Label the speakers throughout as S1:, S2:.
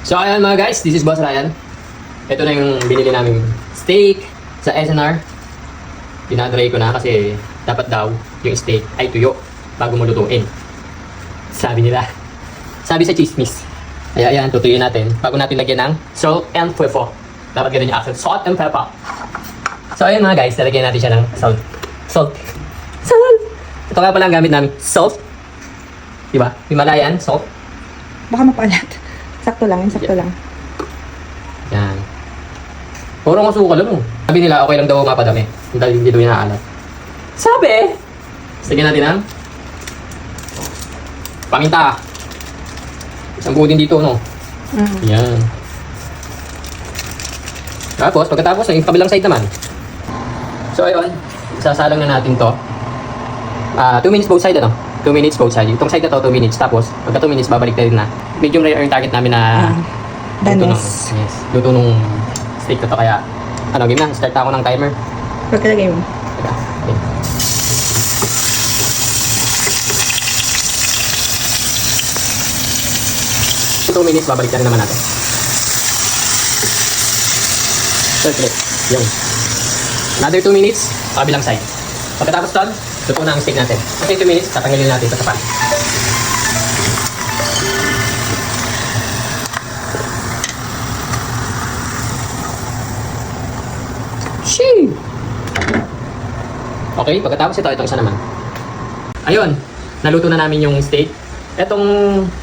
S1: So ayan mga guys, this is Boss Ryan. Ito na yung binili naming steak sa SNR. Pinadry ko na kasi dapat daw yung steak ay tuyo bago mo lutuin. Sabi nila. Sabi sa chismis. Kaya ayan, tutuyin natin bago natin lagyan ng salt and pepper. Dapat ganun yung accent, salt and pepper. So ayan mga guys, lalagyan natin siya ng salt. Salt. Ito nga pala ang gamit namin, salt. Diba? Himalayan, salt.
S2: Baka mapalat. Sakto lang, sakto lang.
S1: Yan. Puro masukal lang. Sabi nila, okay lang daw mapadami. Dahil hindi daw yung naalat. Sabi! Sagyan natin ang paminta. Isang buo din dito, no? Yan. Tapos, pagkatapos, yung kabilang side naman. So, ayun. Isasalang na natin to. 2 minutes both side, ano? 2 minutes both side. Itong side na to, 2 minutes. Tapos, pagka 2 minutes, babalik tayo na. Medium rare yung target namin na
S2: Danes.
S1: luto nung steak na to. Kaya, ano, game na. Start na ako ng timer.
S2: Pagkalagay mo.
S1: Teka, okay. So, 2 minutes, babalik na rin naman natin. So, click. Yung. Another 2 minutes, sa kabilang side. Pagkatapos doon, luto na ang steak natin. Okay, 2 minutes, tatanggalin natin ito sa pan. Shee! Okay, pagkatapos itong isa naman. Ayun, naluto na namin yung steak. Etong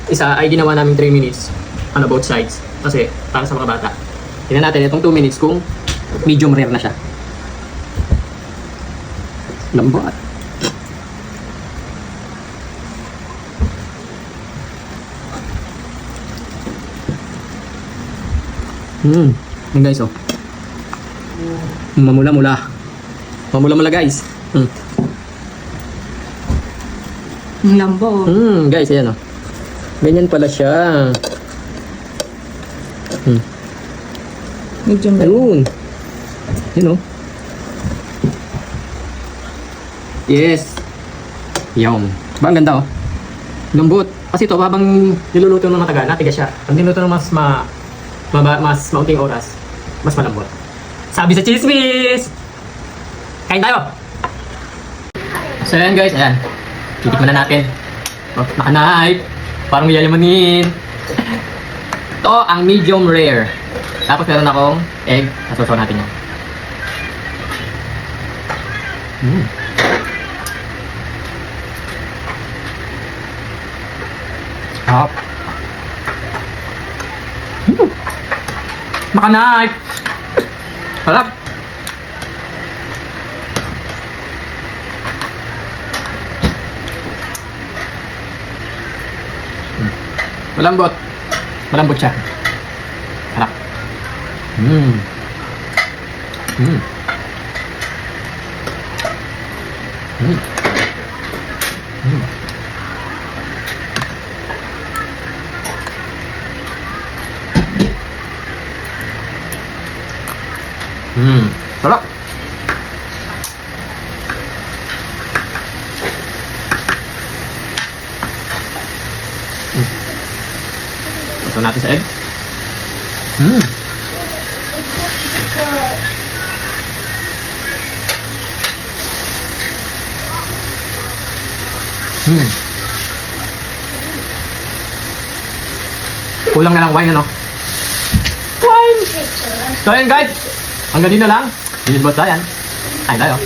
S1: isa ay ginawa namin 3 minutes. Ano, both sides. Kasi, para sa mga bata. Tingnan natin itong 2 minutes kung medium rare na siya. Lambot. Yan guys, oh. Mamula-mula. Mamula-mula guys.
S2: Ang lambo.
S1: Guys, ayan oh. Ganyan pala siya.
S2: Medium rare.
S1: Ayun. Yun oh. Yes. Yum. Diba ang ganda oh. Lambot. Kasi ito, habang niluluto ng matagal, natiga siya. Pag niluto ng mas maunting oras, mas malambot. Sabi sa chismis! Kain tayo! So ayan guys, ayan. Titikman na natin. Oh, naka-knife. Parang yayamanin. Ito ang medium rare. Tapos meron akong egg. Nasusaw natin yan. Hop. Naka-knife. Harap. Malambot. Malambot siya. Harap. Sarap. Ito natin sa egg. Kulang na lang wine, ano? Wine! So ayan guys, hanggang dito lang. This is Boss Ryan. Kain tayo.